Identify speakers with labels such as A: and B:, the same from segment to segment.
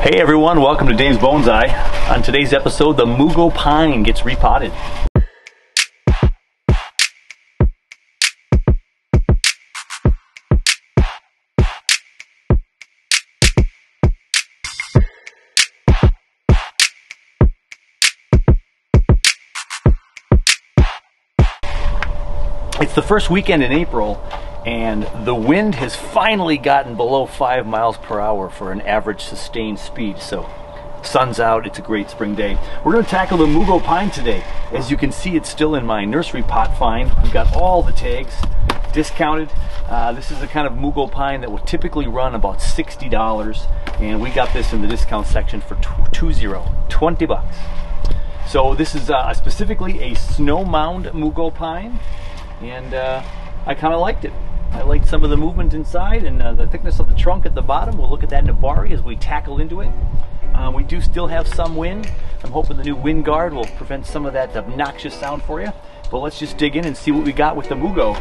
A: Hey everyone, welcome to Dave's Bonsai. On today's episode, the Mugo Pine gets repotted. It's the first weekend in April, and the wind has finally gotten below 5 miles per hour for an average sustained speed. So, sun's out, it's a great spring day. We're going to tackle the Mugo Pine today. As you can see, it's still in my nursery pot find. We've got all the tags discounted. This is the kind of Mugo Pine that will typically run about $60, and we got this in the discount section for 20 bucks. So this is specifically a snow mound Mugo Pine. And I kind of liked it. I liked some of the movement inside and the thickness of the trunk at the bottom. We'll look at that in a bari as we tackle into it. We do still have some wind. I'm hoping the new wind guard will prevent some of that obnoxious sound for you. But let's just dig in and see what we got with the Mugo.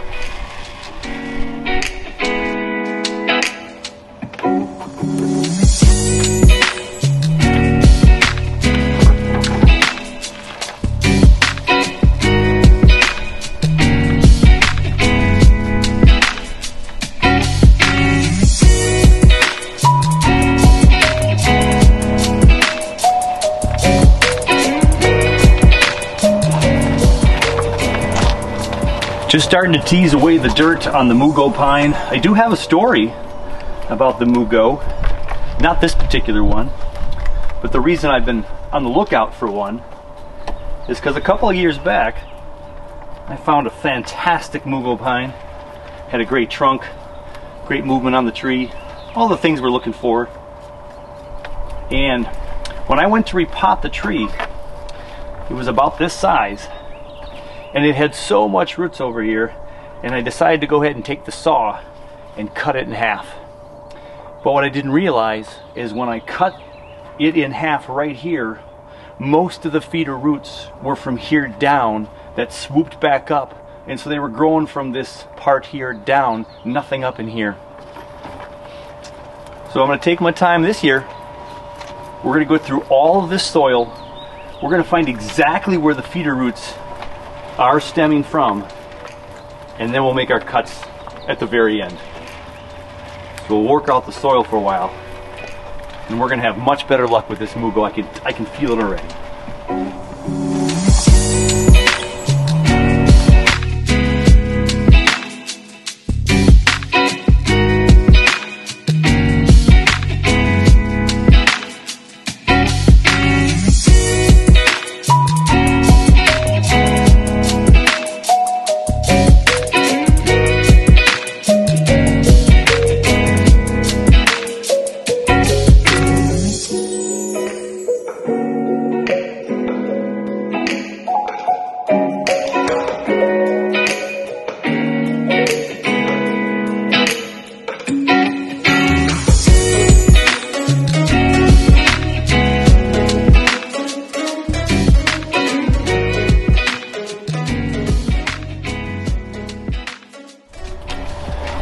A: Just starting to tease away the dirt on the Mugo Pine. I do have a story about the Mugo, not this particular one, but the reason I've been on the lookout for one is because a couple of years back I found a fantastic Mugo Pine. Had a great trunk, great movement on the tree, all the things we're looking for. And when I went to repot the tree, it was about this size. And it had so much roots over here, and I decided to go ahead and take the saw and cut it in half. But what I didn't realize is when I cut it in half right here, most of the feeder roots were from here down that swooped back up, and so they were growing from this part here down, nothing up in here. So I'm going to take my time this year. We're going to go through all of this soil. We're going to find exactly where the feeder roots are stemming from, and then we'll make our cuts at the very end. So we'll work out the soil for a while, and we're going to have much better luck with this Mugo. I can feel it already.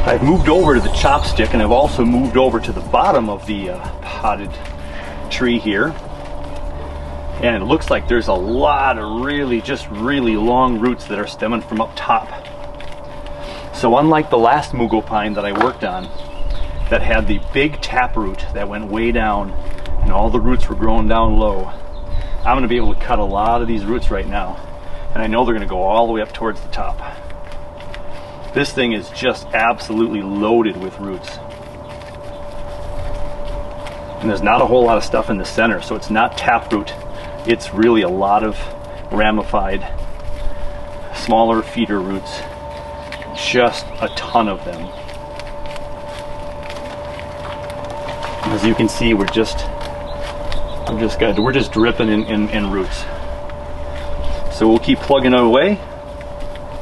A: I've moved over to the chopstick, and I've also moved over to the bottom of the potted tree here. And it looks like there's a lot of really long roots that are stemming from up top. So unlike the last Mugo Pine that I worked on, that had the big taproot that went way down and all the roots were growing down low, I'm going to be able to cut a lot of these roots right now. And I know they're going to go all the way up towards the top. This thing is just absolutely loaded with roots. And there's not a whole lot of stuff in the center, so it's not taproot. It's really a lot of ramified, smaller feeder roots. Just a ton of them. As you can see, we're just dripping in roots. So we'll keep plugging it away.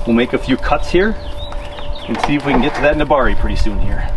A: We'll make a few cuts here and see if we can get to that in a bari pretty soon here.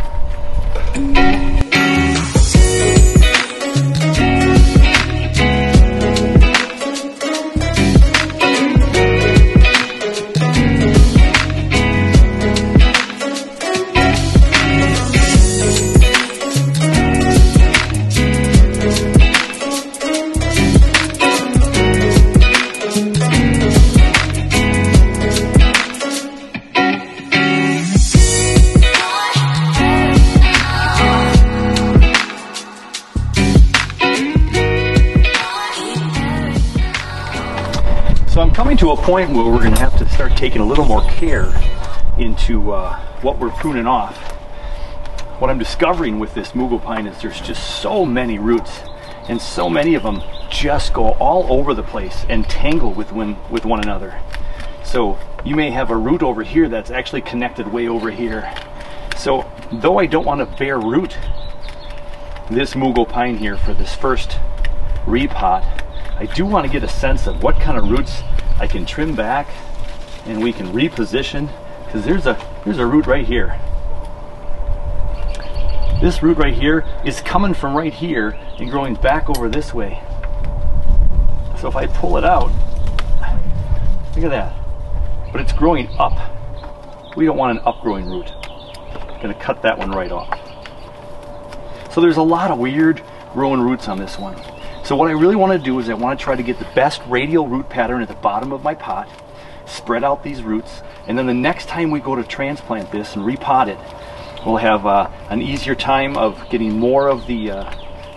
A: to a point where we're going to have to start taking a little more care into what we're pruning off. What I'm discovering with this Mugo pine is there's just so many roots, and so many of them just go all over the place and tangle with one another. So you may have a root over here that's actually connected way over here. So though I don't want to bare root this Mugo pine here for this first repot, I do want to get a sense of what kind of roots I can trim back and we can reposition, because there's a root right here. This root right here is coming from right here and growing back over this way. So if I pull it out, look at that. But it's growing up. We don't want an upgrowing root. I'm going to cut that one right off. So there's a lot of weird growing roots on this one. So what I really want to do is I want to try to get the best radial root pattern at the bottom of my pot, spread out these roots, and then the next time we go to transplant this and repot it, we'll have an easier time of getting more of the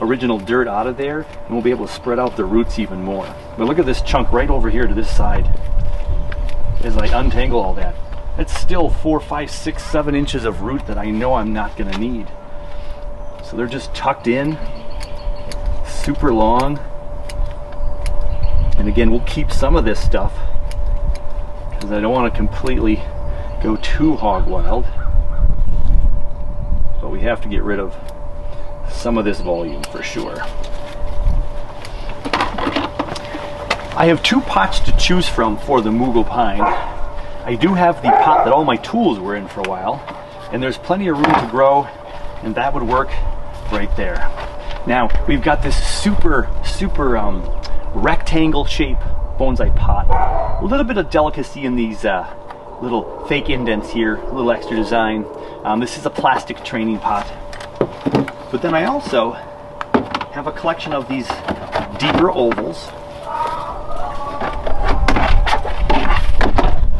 A: original dirt out of there, and we'll be able to spread out the roots even more. But look at this chunk right over here to this side. As I untangle all that, it's still 4, 5, 6, 7 inches of root that I know I'm not going to need. So they're just tucked in, super long. And again, we'll keep some of this stuff because I don't want to completely go too hog wild. But we have to get rid of some of this volume for sure. I have 2 pots to choose from for the Mugo pine. I do have the pot that all my tools were in for a while, and there's plenty of room to grow, and that would work right there. Now we've got this super rectangle shape bonsai pot. A little bit of delicacy in these little fake indents here, a little extra design. This is a plastic training pot. But then I also have a collection of these deeper ovals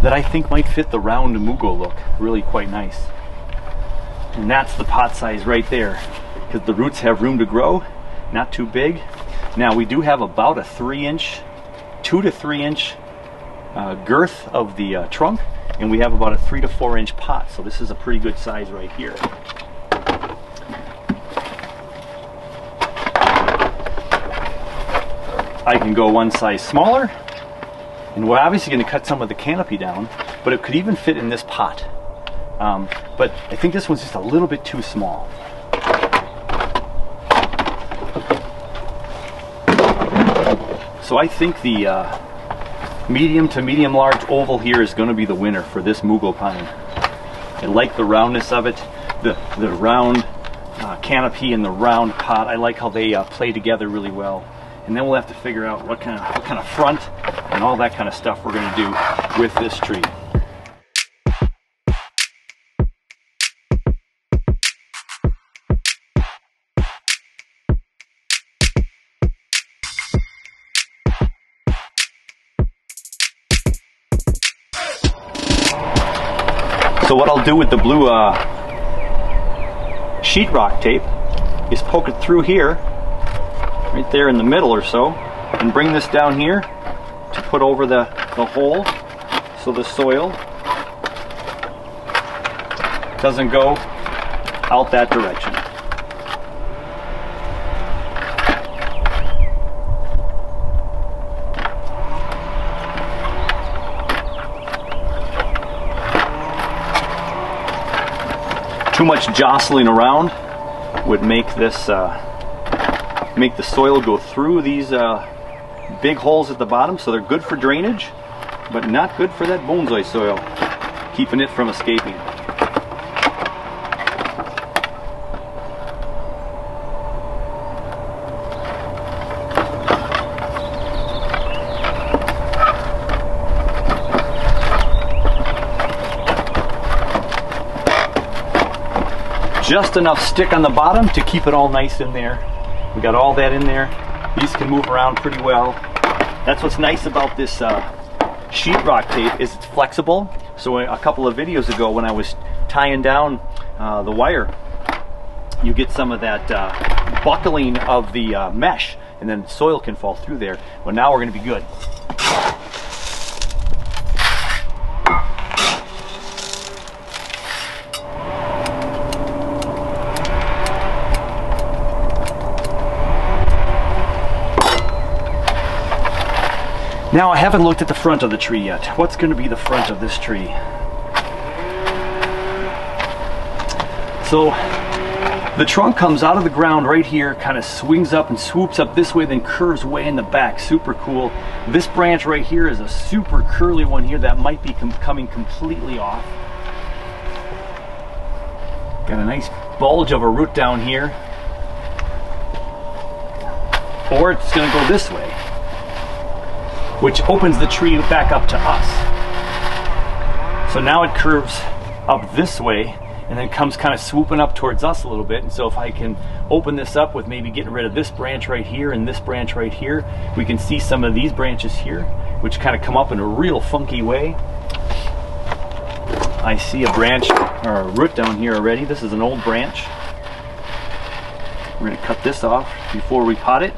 A: that I think might fit the round Mugo look really quite nice. And that's the pot size right there, because the roots have room to grow, not too big. Now we do have about a 2 to 3 inch girth of the trunk, and we have about a 3 to 4 inch pot, so this is a pretty good size right here. I can go one size smaller, and we're obviously going to cut some of the canopy down, but it could even fit in this pot. But I think this one's just a little bit too small. So I think the medium to medium large oval here is going to be the winner for this Mugo pine. I like the roundness of it, the round canopy and the round pot. I like how they play together really well. And then we'll have to figure out what kind of front and all that kind of stuff we're going to do with this tree. So what I'll do with the blue sheetrock tape is poke it through here, right there in the middle or so, and bring this down here to put over the hole so the soil doesn't go out that direction. Too much jostling around would make this make the soil go through these big holes at the bottom, so they're good for drainage, but not good for that bonsai soil, keeping it from escaping. Just enough stick on the bottom to keep it all nice in there. We got all that in there. These can move around pretty well. That's what's nice about this sheetrock tape, is it's flexible. So a couple of videos ago when I was tying down the wire, you get some of that buckling of the mesh, and then soil can fall through there. But now we're going to be good. Now I haven't looked at the front of the tree yet. What's going to be the front of this tree? So the trunk comes out of the ground right here, kind of swings up and swoops up this way, then curves way in the back. Super cool. This branch right here is a super curly one here that might be coming completely off. Got a nice bulge of a root down here. Or it's going to go this way, which opens the tree back up to us. So now it curves up this way and then comes kind of swooping up towards us a little bit. And so if I can open this up with maybe getting rid of this branch right here and this branch right here, we can see some of these branches here, which kind of come up in a real funky way. I see a branch or a root down here already. This is an old branch. We're going to cut this off before we pot it.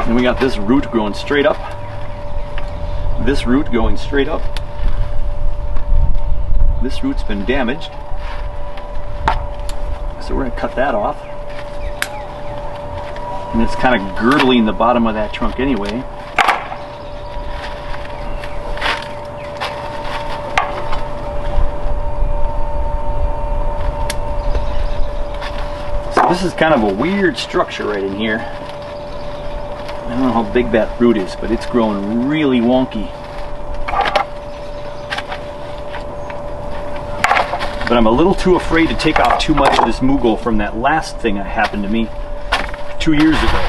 A: And we got this root growing straight up. This root going straight up. This root's been damaged. So we're going to cut that off. And it's kind of girdling the bottom of that trunk anyway. So this is kind of a weird structure right in here. I don't know how big that root is, but it's growing really wonky. But I'm a little too afraid to take off too much of this mugo from that last thing that happened to me 2 years ago.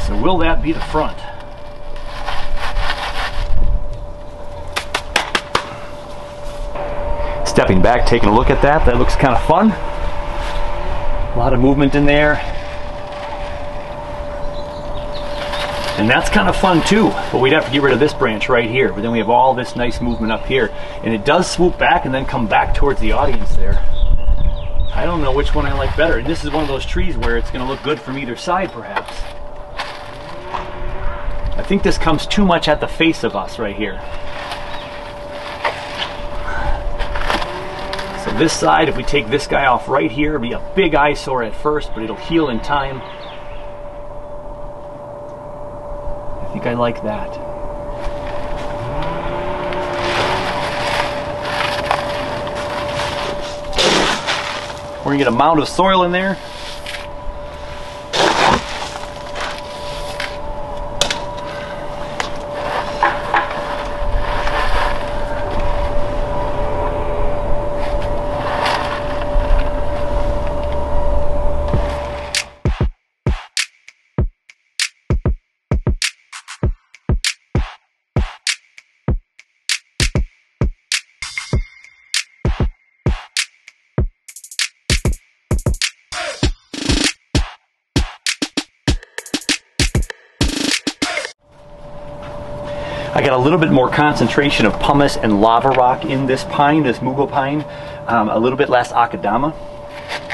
A: So will that be the front? Stepping back, taking a look at that, that looks kind of fun. A lot of movement in there. And that's kind of fun too, but we'd have to get rid of this branch right here. But then we have all this nice movement up here. And it does swoop back and then come back towards the audience there. I don't know which one I like better. And this is one of those trees where it's going to look good from either side perhaps. I think this comes too much at the face of us right here. So this side, if we take this guy off right here, it'll be a big eyesore at first, but it'll heal in time. I think I like that. We're gonna get a mound of soil in there. I got a little bit more concentration of pumice and lava rock in this pine, this Mugo pine, a little bit less akadama.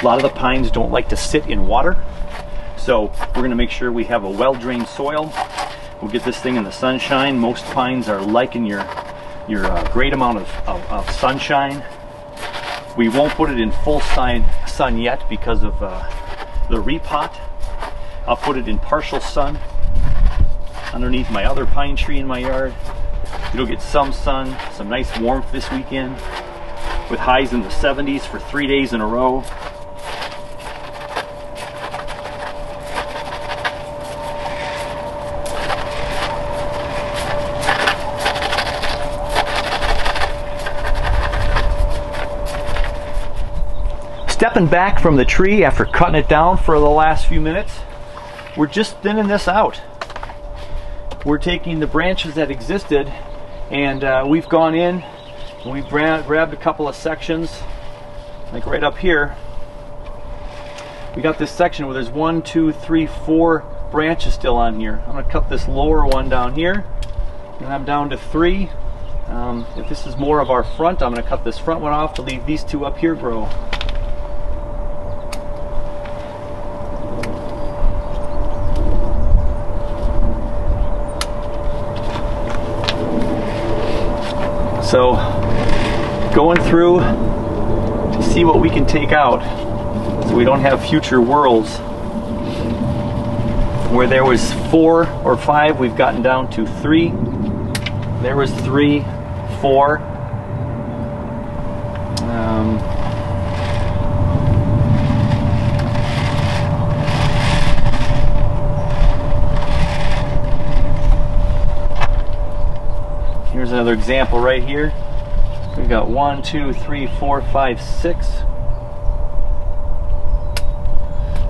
A: A lot of the pines don't like to sit in water, so we're going to make sure we have a well-drained soil. We'll get this thing in the sunshine. Most pines are liking your great amount of sunshine. We won't put it in full sun yet because of the repot. I'll put it in partial sun underneath my other pine tree in my yard. It'll get some sun, some nice warmth this weekend with highs in the 70s for 3 days in a row. Stepping back from the tree after cutting it down for the last few minutes, we're just thinning this out. We're taking the branches that existed and we've gone in and we've grabbed a couple of sections, like right up here. We got this section where there's 1, 2, 3, 4 branches still on here. I'm going to cut this lower one down here and I'm down to 3. If this is more of our front, I'm going to cut this front one off to leave these 2 up here grow. So going through, see what we can take out so we don't have future whirls. Where there was 4 or 5, we've gotten down to 3. There was 3, 4. Here's another example right here. We've got 1, 2, 3, 4, 5, 6.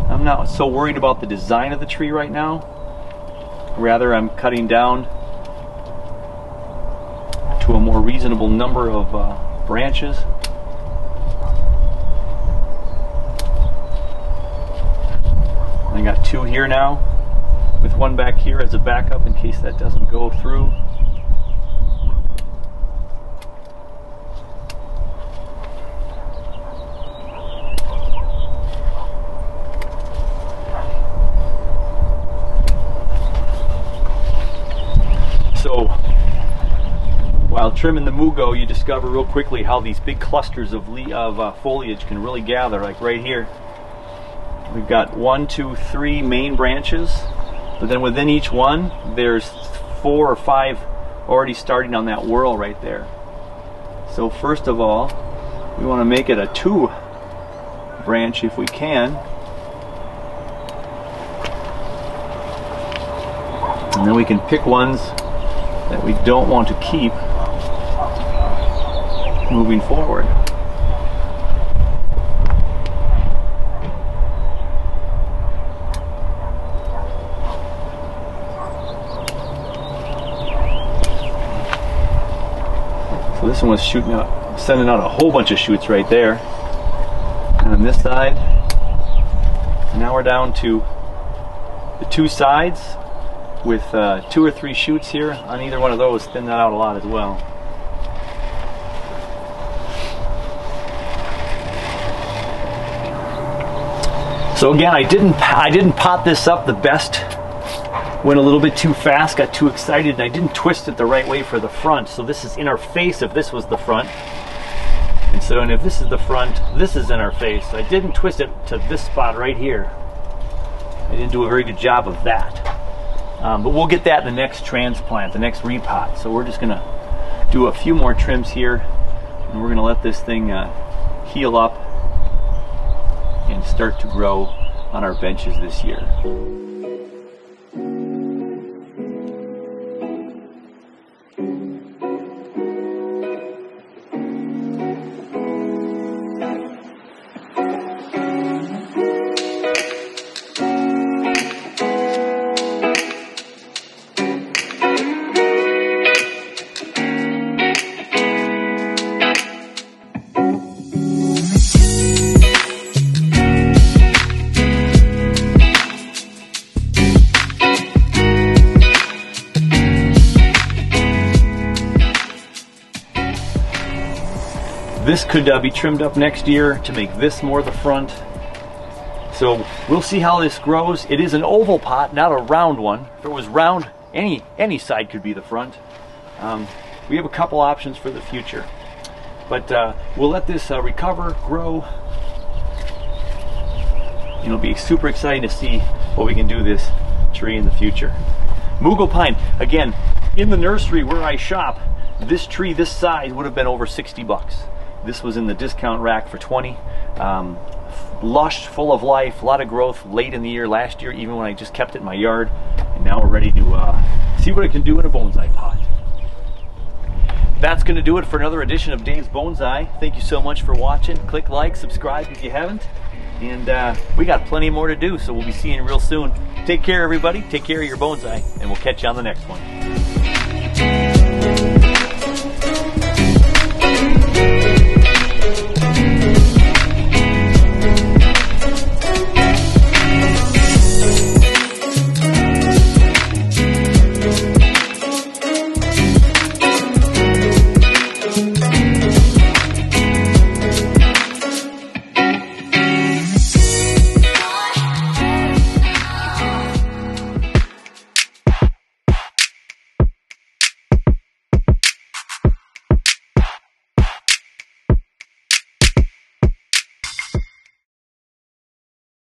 A: I'm not so worried about the design of the tree right now. Rather, I'm cutting down to a more reasonable number of branches. I got 2 here now, with 1 back here as a backup in case that doesn't go through. So, while trimming the Mugo, you discover real quickly how these big clusters of foliage can really gather, like right here. We've got 1, 2, 3 main branches, but then within each one, there's 4 or 5 already starting on that whorl right there. So first of all, we want to make it a 2 branch if we can. And then we can pick ones that we don't want to keep moving forward. So this one was sending out a whole bunch of shoots right there. And on this side, now we're down to the 2 sides with 2 or 3 shoots here on either one of those. Thin that out a lot as well. So again, I didn't pot this up the best. Went a little bit too fast, got too excited, and I didn't twist it the right way for the front. So this is in our face if this was the front. And so, and if this is the front, this is in our face. So I didn't twist it to this spot right here. I didn't do a very good job of that. But we'll get that in the next transplant, the next repot. So we're just gonna do a few more trims here, and we're gonna let this thing heal up and start to grow on our benches this year. This could be trimmed up next year to make this more the front. So we'll see how this grows. It is an oval pot, not a round one. If it was round, any side could be the front. We have a couple options for the future. But we'll let this recover, grow. It'll be super exciting to see what we can do with this tree in the future. Mugo pine, again, in the nursery where I shop, this tree this size would have been over 60 bucks. This was in the discount rack for 20. Lush, full of life, a lot of growth late in the year, last year, even when I just kept it in my yard. And now we're ready to see what it can do in a bonsai pot. That's going to do it for another edition of Dave's Bonsai. Thank you so much for watching. Click like, subscribe if you haven't. And we got plenty more to do, so we'll be seeing you real soon. Take care, everybody. Take care of your bonsai, and we'll catch you on the next one.